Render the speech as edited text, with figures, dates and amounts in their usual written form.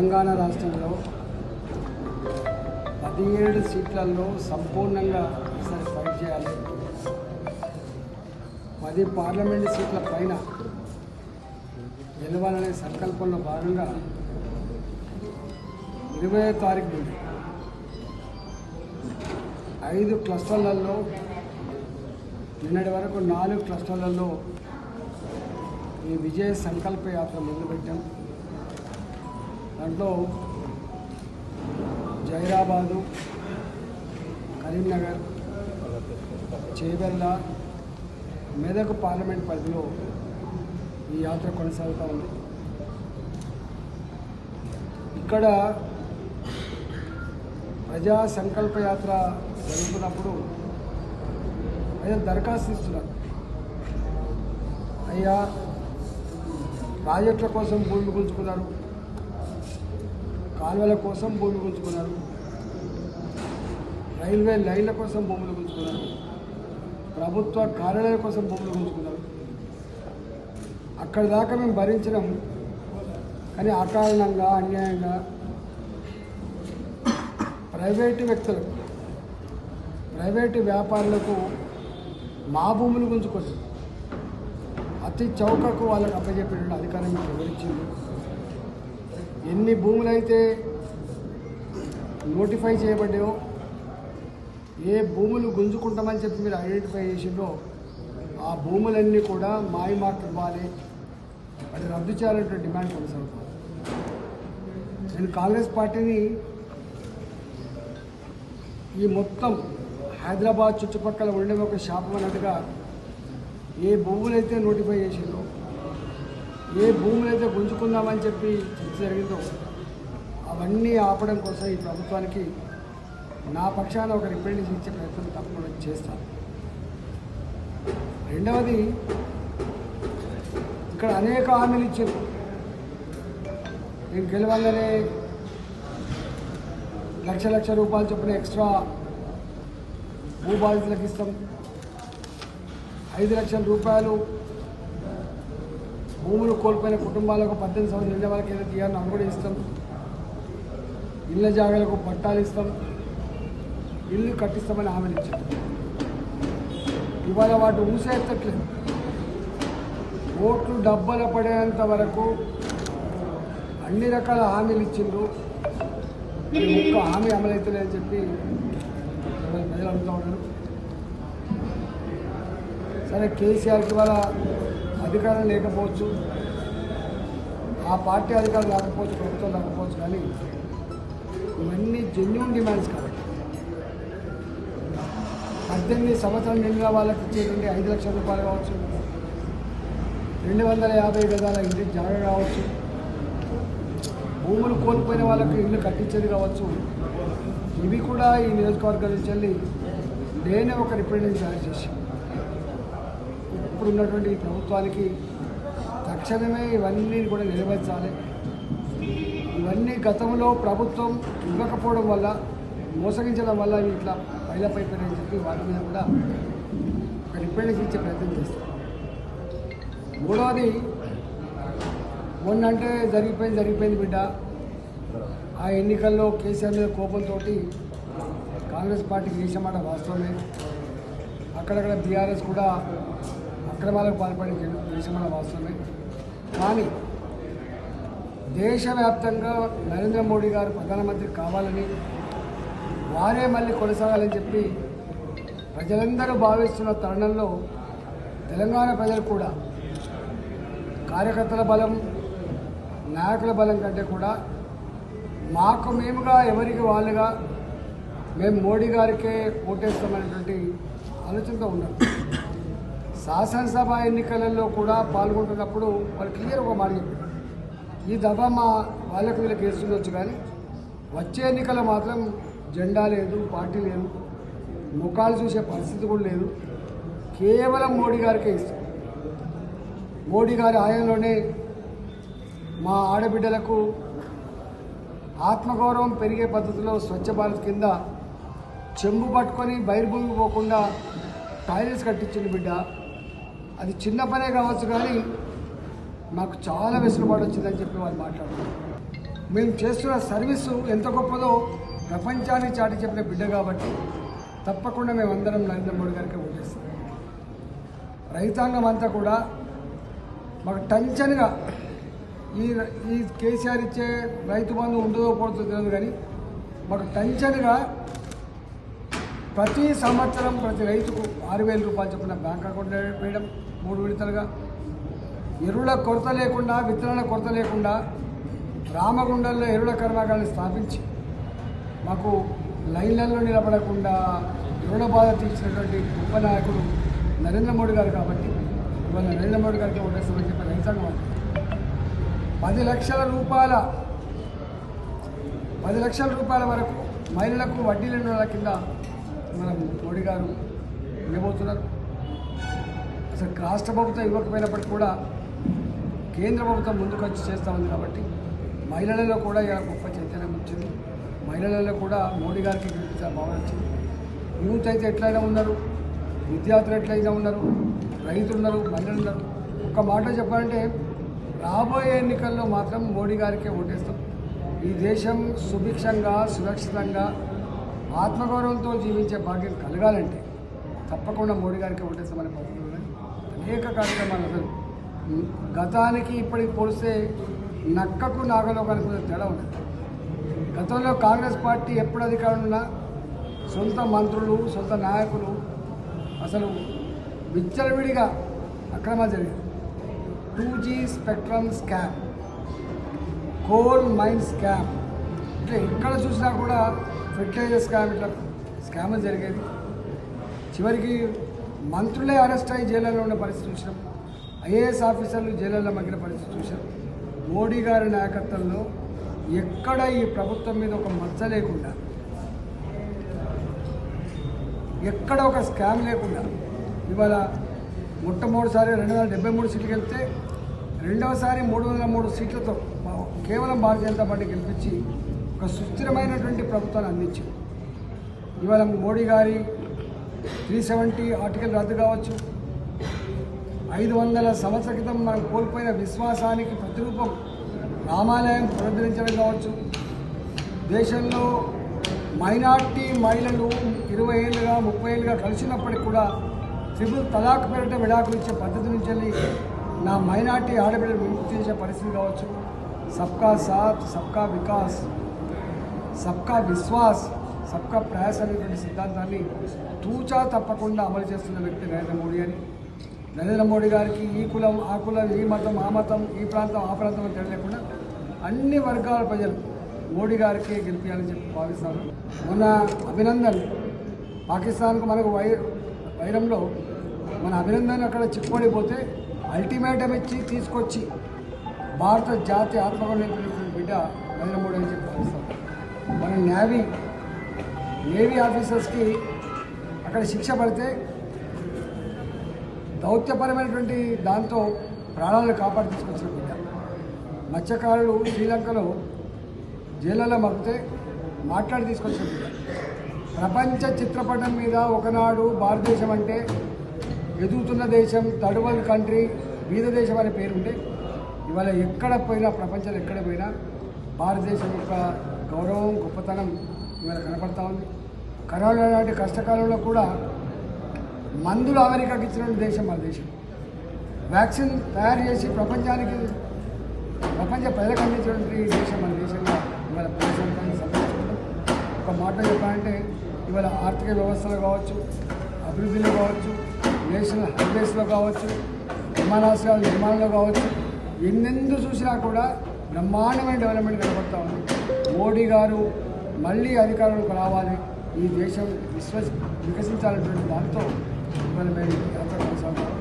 తెలంగాణ రాష్ట్రంలో 17 సీట్లలో సంపూర్ణంగా ఈసారి ఫైట్ చేయాలి. 10 పార్లమెంటు సీట్ల పైన గెలవాలనే సంకల్పంలో భాగంగా 20వ తారీఖు నుండి 5 క్లస్టర్లలో నిన్నటి వరకు 4 క్లస్టర్లలో ఈ విజయ సంకల్ప యాత్ర మొదలుపెట్టాం. దాంట్లో జైరాబాదు, కరీంనగర్, చేవెళ్ళ, మెదక్ పార్లమెంట్ పరిధిలో ఈ యాత్ర కొనసాగుతూ ఉంది. ఇక్కడ ప్రజా సంకల్ప యాత్ర జరుగుతున్నప్పుడు ప్రజలు దరఖాస్తు ఇస్తున్నారు. అయ్యా, ప్రాజెక్టుల కోసం భూమి గుంజుకున్నారు, కాలువల కోసం భూమి గుంజుకున్నారు, రైల్వే లైన్ల కోసం భూములు గుంజుకున్నారు, ప్రభుత్వ కార్యాలయాల కోసం భూములు గుంజుకున్నారు. అక్కడి దాకా మేము భరించినాం. కానీ అకారణంగా, అన్యాయంగా ప్రైవేటు వ్యక్తులకు, ప్రైవేటు వ్యాపారులకు మా భూములు గుంజుకొని అతి చౌకకు వాళ్ళకు అప్పచెప్పేటువంటి అధికారం మీకు వివరించింది. ఎన్ని భూములైతే నోటిఫై చేయబడ్డాయో, ఏ భూములు గుంజుకుంటామని చెప్పి మీరు ఐడెంటిఫై చేసిందో ఆ భూములన్నీ కూడా మాయమార్క్ ఇవ్వాలి, అది రద్దు చేయాలంటే డిమాండ్ కొనసాగుతుంది. నేను కాంగ్రెస్ పార్టీని ఈ మొత్తం హైదరాబాద్ చుట్టుపక్కల ఉండే ఒక శాపం అన్నట్టుగా ఏ భూములైతే నోటిఫై చేసిందో, ఏ భూములైతే గుంజుకుందామని చెప్పి చర్చ జరిగిందో అవన్నీ ఆపడం కోసం ఈ ప్రభుత్వానికి నా పక్షాన ఒక రిప్రజెంటేషన్ ఇచ్చే ప్రయత్నం తప్పకుండా చేస్తాను. రెండవది, ఇక్కడ అనేక హామీలు ఇచ్చారు. నేను గెలవాలనే లక్ష రూపాయలు చొప్పున ఎక్స్ట్రా భూబాధితులకు ఇస్తాం, 5 లక్షల రూపాయలు భూములు కోల్పోయిన కుటుంబాలకు 18 సంవత్సరాలు నిండే వాళ్ళకి ఏదైతే ఇవ్వాలని అవి కూడా ఇస్తాం, ఇళ్ళ జాగాలకు పట్టాలు ఇస్తాం, ఇల్లు కట్టిస్తామని హామీలు ఇచ్చాం. ఇవాళ వాటి ఊసేత్తట్లేదు. ఓట్లు డబ్బల పడేంత వరకు అన్ని రకాల హామీలు ఇచ్చిండ్రు, ఒక్క హామీ అమలవుతలేదని చెప్పి ప్రజలు అడుగుతూ ఉన్నారు. సరే, కేసీఆర్కి వాళ్ళ అధికారం లేకపోవచ్చు, ఆ పార్టీ అధికారం లేకపోవచ్చు, ప్రభుత్వం లేకపోవచ్చు, కానీ ఇవన్నీ జెన్యూన్ డిమాండ్స్ కాబట్టి 18 సంవత్సరాలు నిండిన వాళ్ళకి ఇచ్చేటువంటి 5 లక్షల రూపాయలు కావచ్చు, 250 గజాల ఇంటి జాగా కావచ్చు, భూములు కోల్పోయిన వాళ్ళకి ఇల్లు కట్టించేది కావచ్చు, ఇవి కూడా ఈ నియోజకవర్గం నుంచి వెళ్ళి నేనే ఒక రిప్రజెంటేషన్ జారీ చేసి ఇప్పుడున్నటువంటి ఈ ప్రభుత్వానికి తక్షణమే ఇవన్నీ కూడా నెరవేర్చాలి. ఇవన్నీ గతంలో ప్రభుత్వం ఇవ్వకపోవడం వల్ల, మోసగించడం వల్ల ఇట్లా పైలప్ అయిపోయినాయని చెప్పి వాటి మీద కూడా ఒక రిప్రజెంటేషన్ ఇచ్చే ప్రయత్నం చేస్తాం. మూడవది, మొన్నంటే జరిగిపోయింది బిడ్డ. ఆ ఎన్నికల్లో కేసీఆర్ మీద కోపంతో కాంగ్రెస్ పార్టీకి వేసామాట వాస్తవమే. అక్కడక్కడ బీఆర్ఎస్ కూడా అక్రమాలకు పాల్పడి వేసామాట వాస్తవమే. కానీ దేశవ్యాప్తంగా నరేంద్ర మోడీ గారు ప్రధానమంత్రి కావాలని, వారే మళ్ళీ కొనసాగాలని చెప్పి ప్రజలందరూ భావిస్తున్న తరుణంలో తెలంగాణ ప్రజలు కూడా కార్యకర్తల బలం, నాయకుల బలం కంటే కూడా మాకు మేముగా, ఎవరికి వాళ్ళుగా మేము మోడీ గారికే ఓటేస్తామనేటువంటి ఆలోచనతో ఉన్నారు. శాసనసభ ఎన్నికలలో కూడా పాల్గొంటున్నప్పుడు వాళ్ళు క్లియర్ ఒక మాట చెప్పారు, ఈ దఫా మా వాళ్ళకు వీళ్ళకి వేస్తుండొచ్చు, కానీ వచ్చే ఎన్నికల్లో మాత్రం జెండా లేదు, పార్టీ లేదు, ముఖాలు చూసే పరిస్థితి కూడా లేదు, కేవలం మోడీ గారికే ఇస్తాం. మోడీ గారి ఆయంలోనే మా ఆడబిడ్డలకు ఆత్మగౌరవం పెరిగే పద్ధతిలో స్వచ్ఛ భారత్ కింద చెంబు పట్టుకొని బహిర్భూమికి పోకుండా టాయిలెట్స్ కట్టించింది బిడ్డ. అది చిన్న పనే కావచ్చు, కానీ మాకు చాలా వెసులుబాటు వచ్చిందని చెప్పి వాళ్ళు మాట్లాడుతున్నారు. మేము చేస్తున్న సర్వీసు ఎంత గొప్పదో ప్రపంచానికి చాటి చెప్పిన బిడ్డ కాబట్టి తప్పకుండా మేమందరం నరేంద్ర మోడీ గారికి ఓటేస్తాం. రైతాంగం అంతా కూడా మాకు టెన్షన్గా ఈ కేసీఆర్ ఇచ్చే రైతు బంధు ఉండదో పోతుందో తెలియదు, కానీ మాకు టెన్షన్గా ప్రతి సంవత్సరం ప్రతి రైతుకు 6,000 రూపాయలు చొప్పున బ్యాంక్ అకౌంట్ వేయడం 3 విడతలుగా, ఎరువుల కొరత లేకుండా, విత్తనాల కొరత లేకుండా రామగుండంలో ఎరువుల కర్మాగారాన్ని స్థాపించి మాకు లైన్లలో నిలబడకుండా ఎరువుల బాధ తీర్చినటువంటి గొప్ప నాయకుడు నరేంద్ర మోడీ గారు కాబట్టి ఇవాళ నరేంద్ర మోడీ గారికి ఓటేస్తామని చెప్పి రైతాంగం 10 లక్షల రూపాయల వరకు మహిళలకు వడ్డీ లేని వాళ్ళ కింద మనం మోడీ గారు ఇవ్వబోతున్నారు. అసలు రాష్ట్ర ప్రభుత్వం ఇవ్వకపోయినప్పటికీ కూడా కేంద్ర ప్రభుత్వం ముందుకు వచ్చి చేస్తూ ఉంది కాబట్టి మహిళలలో కూడా గొప్ప చైతన్యం వచ్చింది. మహిళలలో కూడా మోడీ గారికి గెలిపించే భావన వచ్చింది. యూత్ అయితే ఎట్లయినా ఉన్నారు, విద్యార్థులు ఎట్లయినా ఉన్నారు, రైతులు ఉన్నారు, మహిళలు ఉన్నారు. ఒక్క మాట చెప్పాలంటే రాబోయే ఎన్నికల్లో మాత్రం మోడీ గారికే ఓటేస్తాం. ఈ దేశం సుభిక్షంగా, సురక్షితంగా, ఆత్మగౌరవంతో జీవించే భాగ్యం కలగాలంటే తప్పకుండా మోడీ గారికి ఓటేస్తామనే పద్ధతిలో అనేక కార్యక్రమాలు అసలు గతానికి ఇప్పటికి పోలిస్తే నక్కకు నాగలోకానికి కొంచెం తేడా ఉంటుంది. గతంలో కాంగ్రెస్ పార్టీ ఎప్పుడు అధికారంలో ఉన్నా సొంత మంత్రులు, సొంత నాయకులు అసలు విచ్చలవిడిగా అక్రమాలు జరిగాయి. 2G spectrum scam, coal mine scam, ఇట్లా ఎక్కడ చూసినా కూడా ఫెర్టిలైజర్ స్కామ్, ఇట్లా స్కామ్లు జరిగేది. చివరికి మంత్రులే అరెస్ట్ అయ్యి జైళ్ళలో ఉన్న పరిస్థితి చూసినాం. ఐఏఎస్ ఆఫీసర్లు జైళ్ళలో మగ్గిన పరిస్థితి చూసాం. మోడీ గారి నాయకత్వంలో ఎక్కడ ఈ ప్రభుత్వం మీద ఒక మచ్చ లేకుండా, ఎక్కడ ఒక స్కామ్ లేకుండా ఇవాళ మొట్టమొదటిసారి 273 సీట్లకు వెళ్తే రెండవసారి 303 సీట్లతో కేవలం భారతీయ జనతా పార్టీ గెలిపించి ఒక సుస్థిరమైనటువంటి ప్రభుత్వాన్ని అందించింది. ఇవాళ మోడీ గారి 370 ఆర్టికల్ రద్దు కావచ్చు, 500 సంవత్సరాల క్రితం మనం కోల్పోయిన విశ్వాసానికి ప్రతిరూపం రామాలయం పునరుద్ధరించడం కావచ్చు, దేశంలో మైనార్టీ మహిళలు 20 ఏళ్ళుగా 30 ఏళ్ళుగా కలిసినప్పటికి కూడా ట్రిపుల్ తలాక్ పేరిట విడాకులు ఇచ్చే పద్ధతి నుంచి వెళ్ళి నా మైనార్టీ ఆడబిడ్డలు విముక్తి చేసే పరిస్థితి కావచ్చు, సబ్కా సాత్, సబ్కా వికాస్, సబ్కా విశ్వాస్, సబ్కా ప్రయాస్ అనేటువంటి సిద్ధాంతాన్ని తూచా తప్పకుండా అమలు చేస్తున్న వ్యక్తి నరేంద్ర మోడీ అని. నరేంద్ర మోడీ గారికి ఈ కులం, ఆ కులం, ఈ మతం, ఆ మతం, ఈ ప్రాంతం, ఆ ప్రాంతం అని తెలియకుండా అన్ని వర్గాల ప్రజలు మోడీ గారికి గెలిపించాలని చెప్పి భావిస్తాను. మొన్న అభినందన్ పాకిస్తాన్కు మనకు వైరంలో మన అభినందన్ అక్కడ చిక్కుపడిపోతే అల్టిమేటం ఇచ్చి తీసుకొచ్చి భారత జాతి ఆత్మగౌరవం బిడ్డ నరేంద్ర మోడీ అని చెప్పి భావిస్తాం. మన నేవీ ఆఫీసర్స్కి అక్కడ శిక్ష పడితే దౌత్యపరమైనటువంటి దాంతో ప్రాణాలను కాపాడి తీసుకొచ్చిన బిడ్డ. మత్స్యకారులు శ్రీలంకలో జైళ్ళలో మగ్గితే మాట్లాడి తీసుకొచ్చిన బిడ్డ. ప్రపంచ చిత్రపటం మీద ఒకనాడు భారతదేశం అంటే ఎదుగుతున్న దేశం, థర్డ్ వరల్డ్ కంట్రీ, బీద దేశం అనే పేరుంటే ఇవాళ ఎక్కడ పోయినా, ప్రపంచంలో ఎక్కడ పోయినా భారతదేశం యొక్క గౌరవం, గొప్పతనం ఇవాళ కనపడతా ఉంది. కరోనా లాంటి కష్టకాలంలో కూడా మందులు అమెరికాకి ఇచ్చిన దేశం మన దేశం. వ్యాక్సిన్ తయారు చేసి ప్రపంచ ప్రజలకు అందించినటువంటి దేశం మన దేశంగా ఇవాళ ప్రజాస్వామ్యాన్ని సంరక్షించడం. ఒక మాట చెప్పాలంటే ఇవాళ ఆర్థిక వ్యవస్థలో కావచ్చు, అభివృద్ధిలో కావచ్చు, నేషనల్ హైవేస్లో కావచ్చు, విమానాశ్రయాల నిర్మాణంలో కావచ్చు, ఎన్నెందు చూసినా కూడా బ్రహ్మాండమైన డెవలప్మెంట్ కనబడతా ఉంది. మోడీ గారు మళ్ళీ అధికారంలోకి రావాలి, ఈ దేశం వికసించాలనేటువంటి దాంతో ఇవాళ మేము యాత్ర కొనసాగుతాం.